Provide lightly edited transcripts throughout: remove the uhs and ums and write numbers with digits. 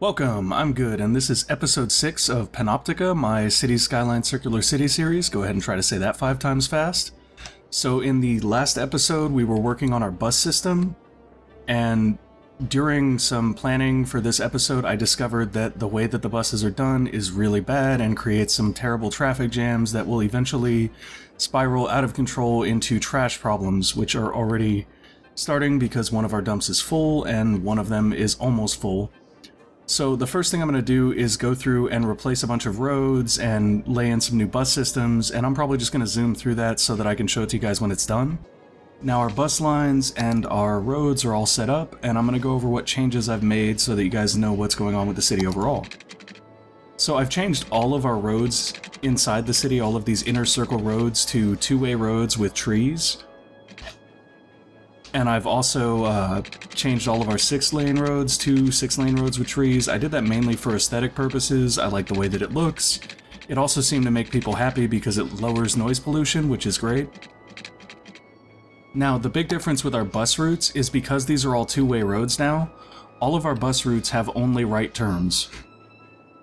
Welcome, I'm Good, and this is episode 6 of Panoptica, my Cities Skylines Circular City series. Go ahead and try to say that 5 times fast. So in the last episode, we were working on our bus system, and during some planning for this episode, I discovered that the way that the buses are done is really bad and creates some terrible traffic jams that will eventually spiral out of control into trash problems, which are already starting because one of our dumps is full and one of them is almost full. So the first thing I'm going to do is go through and replace a bunch of roads and lay in some new bus systems, and I'm probably just going to zoom through that so that I can show it to you guys when it's done. Now our bus lines and our roads are all set up, and I'm going to go over what changes I've made so that you guys know what's going on with the city overall. So I've changed all of our roads inside the city, all of these inner circle roads, to two-way roads with trees. And I've also changed all of our 6-lane roads to 6-lane roads with trees. I did that mainly for aesthetic purposes. I like the way that it looks. It also seemed to make people happy because it lowers noise pollution, which is great. Now, the big difference with our bus routes is because these are all two-way roads now, all of our bus routes have only right turns.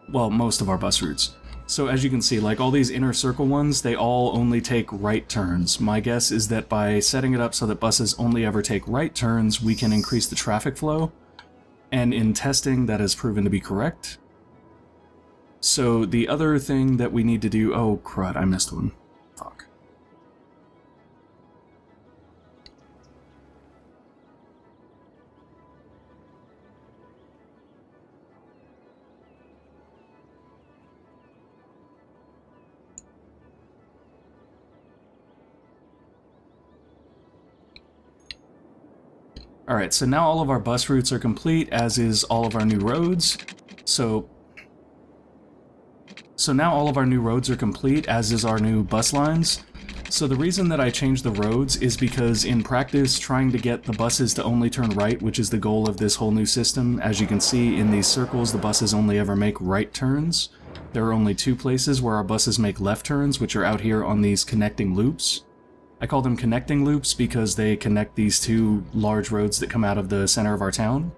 Well, most of our bus routes. So as you can see, like all these inner circle ones, they all only take right turns. My guess is that by setting it up so that buses only ever take right turns, we can increase the traffic flow. And in testing, that has proven to be correct. So the other thing that we need to do... Oh, crud, I missed one. Fuck. Alright, so now all of our bus routes are complete, as is all of our new roads. So now all of our new roads are complete, as is our new bus lines. So the reason that I changed the roads is because in practice, trying to get the buses to only turn right, which is the goal of this whole new system, as you can see in these circles, the buses only ever make right turns. There are only 2 places where our buses make left turns, which are out here on these connecting loops. I call them connecting loops because they connect these 2 large roads that come out of the center of our town.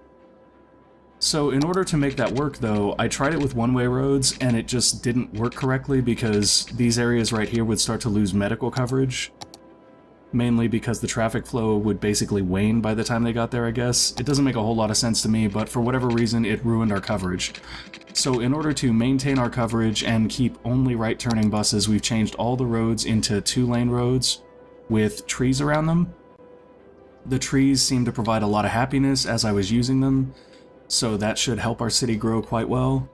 So in order to make that work though, I tried it with one-way roads and it just didn't work correctly because these areas right here would start to lose medical coverage. Mainly because the traffic flow would basically wane by the time they got there, I guess. It doesn't make a whole lot of sense to me, but for whatever reason it ruined our coverage. So in order to maintain our coverage and keep only right-turning buses, we've changed all the roads into 2-lane roads with trees around them. The trees seem to provide a lot of happiness as I was using them, so that should help our city grow quite well.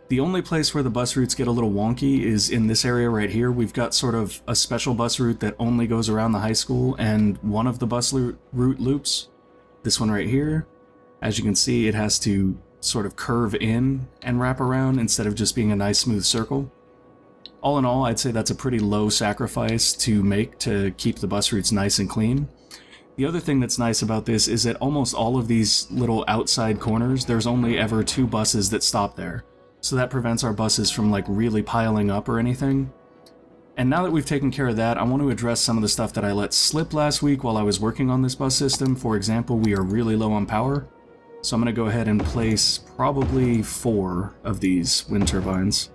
The only place where the bus routes get a little wonky is in this area right here. We've got sort of a special bus route that only goes around the high school, and one of the bus route loops, this one right here, as you can see, it has to sort of curve in and wrap around instead of just being a nice smooth circle. All in all, I'd say that's a pretty low sacrifice to make to keep the bus routes nice and clean. The other thing that's nice about this is that almost all of these little outside corners, there's only ever 2 buses that stop there. So that prevents our buses from like really piling up or anything. And now that we've taken care of that, I want to address some of the stuff that I let slip last week while I was working on this bus system. For example, we are really low on power. So I'm going to go ahead and place probably 4 of these wind turbines.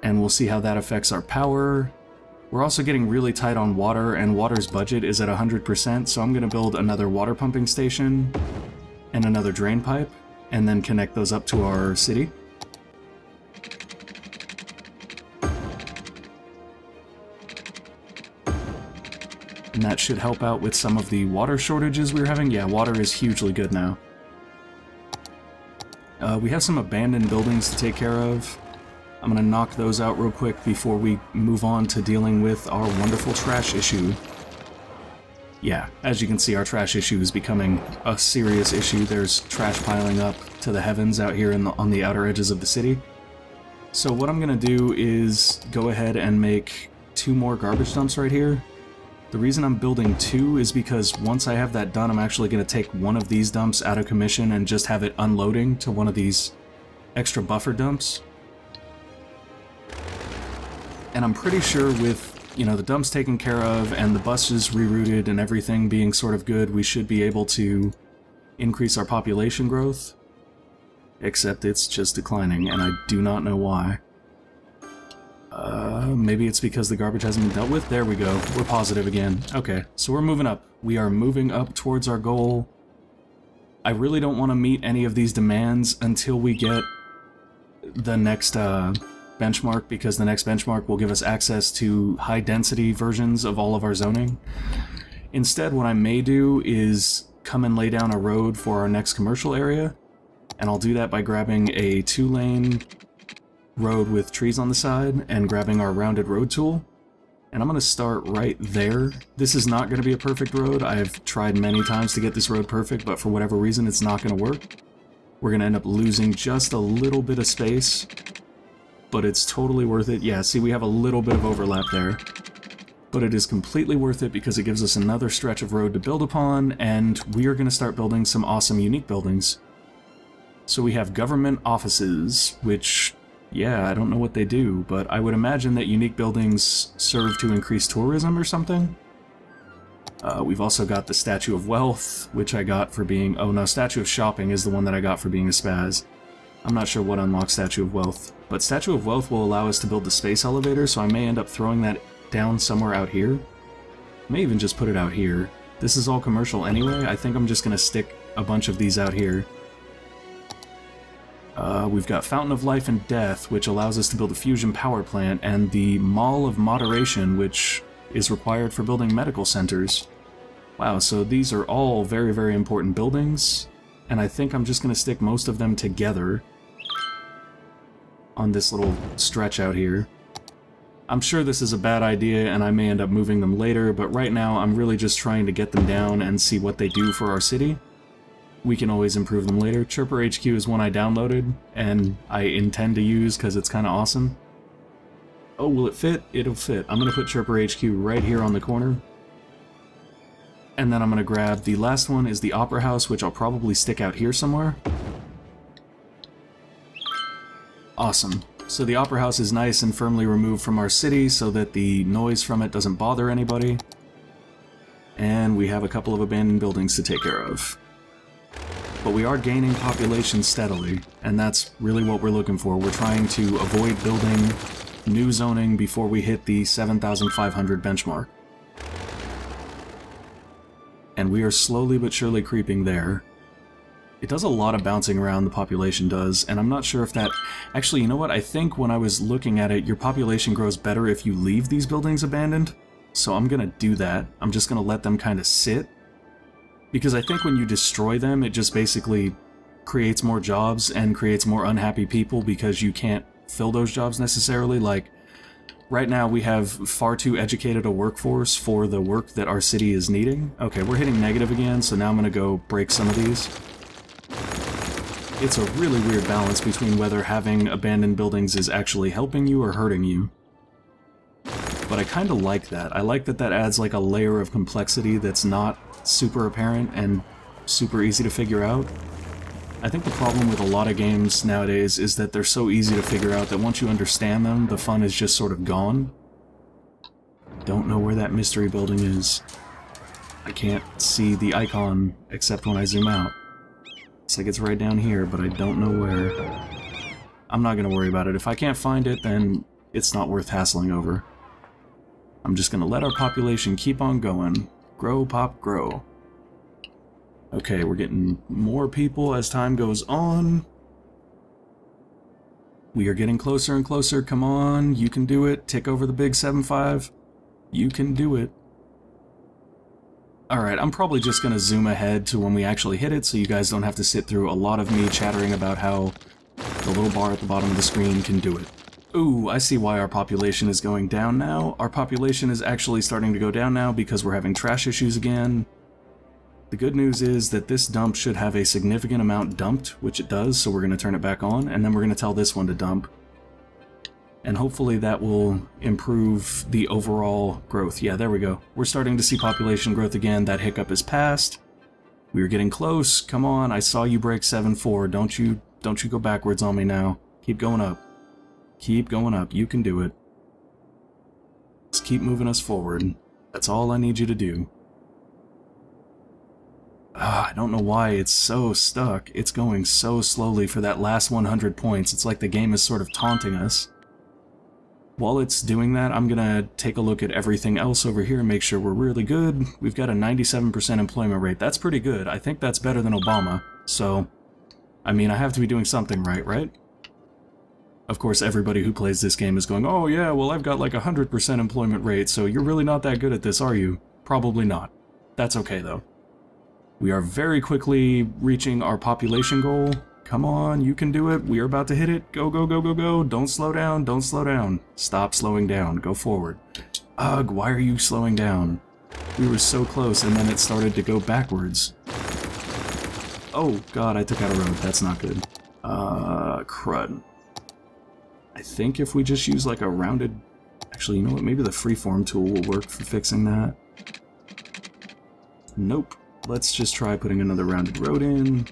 And we'll see how that affects our power. We're also getting really tight on water, and water's budget is at 100%, so I'm going to build another water pumping station and another drain pipe, and then connect those up to our city. And that should help out with some of the water shortages we're having. Yeah, water is hugely good now. We have some abandoned buildings to take care of. I'm gonna knock those out real quick before we move on to dealing with our wonderful trash issue. Yeah, as you can see, our trash issue is becoming a serious issue. There's trash piling up to the heavens out here on the outer edges of the city. So what I'm gonna do is go ahead and make 2 more garbage dumps right here. The reason I'm building 2 is because once I have that done, I'm actually gonna take one of these dumps out of commission and just have it unloading to one of these extra buffer dumps. And I'm pretty sure with, you know, the dumps taken care of and the buses rerouted and everything being sort of good, we should be able to increase our population growth. except it's just declining, and I do not know why. Maybe it's because the garbage hasn't been dealt with? There we go. We're positive again. Okay, so we're moving up. We are moving up towards our goal. I really don't want to meet any of these demands until we get the next benchmark, because the next benchmark will give us access to high-density versions of all of our zoning. Instead, what I may do is come and lay down a road for our next commercial area, and I'll do that by grabbing a 2-lane road with trees on the side and grabbing our rounded road tool. And I'm going to start right there. This is not going to be a perfect road. I've tried many times to get this road perfect, but for whatever reason it's not going to work. We're going to end up losing just a little bit of space, but it's totally worth it. Yeah, see, we have a little bit of overlap there. But it is completely worth it because it gives us another stretch of road to build upon, and we are going to start building some awesome unique buildings. So we have government offices, which, yeah, I don't know what they do, but I would imagine that unique buildings serve to increase tourism or something. We've also got the Statue of Wealth, which I got for being... Oh no, Statue of Shopping is the one that I got for being a spaz. I'm not sure what unlocks Statue of Wealth, but Statue of Wealth will allow us to build the space elevator, so I may end up throwing that down somewhere out here. I may even just put it out here. This is all commercial anyway. I think I'm just going to stick a bunch of these out here. We've got Fountain of Life and Death, which allows us to build a fusion power plant, and the Mall of Moderation, which is required for building medical centers. Wow, so these are all very, very important buildings, and I think I'm just going to stick most of them together on this little stretch out here. I'm sure this is a bad idea, and I may end up moving them later, but right now I'm really just trying to get them down and see what they do for our city. We can always improve them later. Chirper HQ is one I downloaded, and I intend to use because it's kind of awesome. Oh, will it fit? It'll fit. I'm going to put Chirper HQ right here on the corner. And then I'm going to grab the last one is the Opera House, which I'll probably stick out here somewhere. Awesome. So the Opera House is nice and firmly removed from our city so that the noise from it doesn't bother anybody. And we have a couple of abandoned buildings to take care of. But we are gaining population steadily, and that's really what we're looking for. We're trying to avoid building new zoning before we hit the 7,500 benchmark. And we are slowly but surely creeping there. It does a lot of bouncing around, the population does, and I'm not sure if that... Actually, you know what? I think when I was looking at it, your population grows better if you leave these buildings abandoned. So I'm gonna do that. I'm just gonna let them kind of sit. Because I think when you destroy them, it just basically creates more jobs and creates more unhappy people because you can't fill those jobs necessarily. Like, right now we have far too educated a workforce for the work that our city is needing. Okay, we're hitting negative again, so now I'm gonna go break some of these. It's a really weird balance between whether having abandoned buildings is actually helping you or hurting you. But I kind of like that. I like that that adds like a layer of complexity that's not super apparent and super easy to figure out. I think the problem with a lot of games nowadays is that they're so easy to figure out that once you understand them, the fun is just sort of gone. Don't know where that mystery building is. I can't see the icon except when I zoom out. It's like it's right down here, but I don't know where. I'm not gonna worry about it. If I can't find it, then it's not worth hassling over. I'm just gonna let our population keep on going. Grow, pop, grow. Okay, we're getting more people as time goes on. We are getting closer and closer. Come on, you can do it. Tick over the big 7.5. You can do it. Alright, I'm probably just going to zoom ahead to when we actually hit it so you guys don't have to sit through a lot of me chattering about how the little bar at the bottom of the screen can do it. Ooh, I see why our population is going down now. Our population is actually starting to go down now because we're having trash issues again. The good news is that this dump should have a significant amount dumped, which it does, so we're going to turn it back on, and then we're going to tell this one to dump. And hopefully that will improve the overall growth. Yeah, there we go. We're starting to see population growth again. That hiccup is past. We are getting close. Come on, I saw you break 7.4. Don't you go backwards on me now. Keep going up. Keep going up. You can do it. Just keep moving us forward. That's all I need you to do. I don't know why it's so stuck. It's going so slowly for that last 100 points. It's like the game is sort of taunting us. While it's doing that, I'm gonna take a look at everything else over here and make sure we're really good. We've got a 97% employment rate. That's pretty good. I think that's better than Obama. So, I mean, I have to be doing something right, right? Of course, everybody who plays this game is going, oh yeah, well I've got like 100% employment rate, so you're really not that good at this, are you? Probably not. That's okay though. We are very quickly reaching our population goal. Come on, you can do it. We are about to hit it. Go, go, go, go, go. Don't slow down. Don't slow down. Stop slowing down. Go forward. Ugh, why are you slowing down? We were so close, and then it started to go backwards. Oh, God, I took out a road. That's not good. Crud. I think if we just use, like, a rounded... Actually, you know what? Maybe the freeform tool will work for fixing that. Nope. Let's just try putting another rounded road in.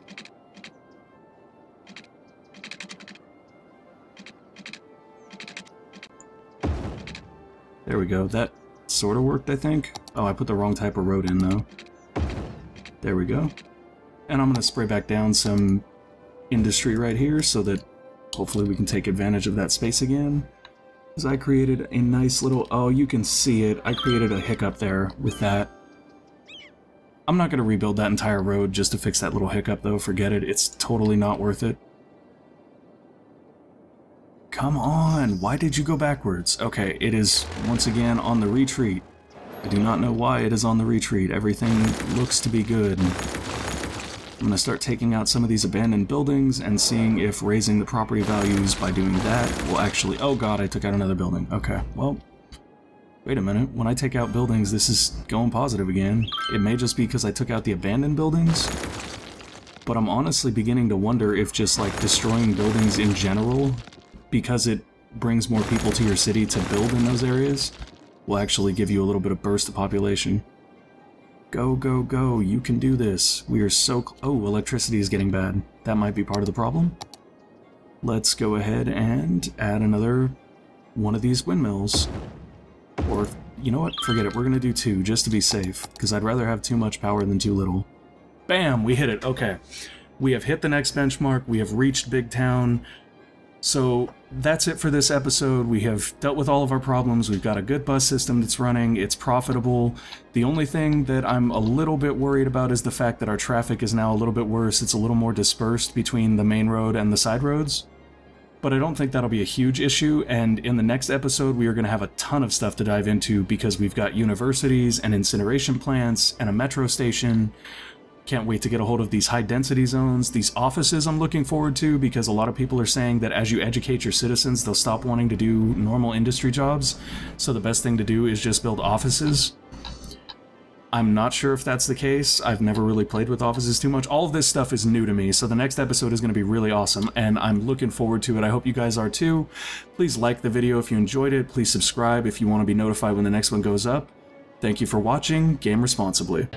There we go. That sort of worked, I think. Oh, I put the wrong type of road in, though. There we go. And I'm going to spray back down some industry right here so that hopefully we can take advantage of that space again. Because I created a nice little... Oh, you can see it. I created a hiccup there with that. I'm not going to rebuild that entire road just to fix that little hiccup, though. Forget it. It's totally not worth it. Come on! Why did you go backwards? Okay, it is once again on the retreat. I do not know why it is on the retreat. Everything looks to be good. I'm going to start taking out some of these abandoned buildings and seeing if raising the property values by doing that will actually... Oh god, I took out another building. Okay, well... Wait a minute, when I take out buildings, this is going positive again. It may just be because I took out the abandoned buildings, but I'm honestly beginning to wonder if just, like, destroying buildings in general, because it brings more people to your city to build in those areas, will actually give you a little bit of burst of population. Go, go, go, you can do this. We are so oh, electricity is getting bad. That might be part of the problem. Let's go ahead and add another one of these windmills. Or, you know what? Forget it. We're going to do 2, just to be safe, because I'd rather have too much power than too little. Bam! We hit it. Okay. We have hit the next benchmark. We have reached Big Town. So, that's it for this episode. We have dealt with all of our problems. We've got a good bus system that's running. It's profitable. The only thing that I'm a little bit worried about is the fact that our traffic is now a little bit worse. It's a little more dispersed between the main road and the side roads. But I don't think that'll be a huge issue, and in the next episode we are going to have a ton of stuff to dive into because we've got universities and incineration plants and a metro station. Can't wait to get a hold of these high-density zones. These offices I'm looking forward to because a lot of people are saying that as you educate your citizens, they'll stop wanting to do normal industry jobs, so the best thing to do is just build offices. I'm not sure if that's the case. I've never really played with offices too much. All of this stuff is new to me, so the next episode is going to be really awesome, and I'm looking forward to it. I hope you guys are too. Please like the video if you enjoyed it. Please subscribe if you want to be notified when the next one goes up. Thank you for watching. Game responsibly.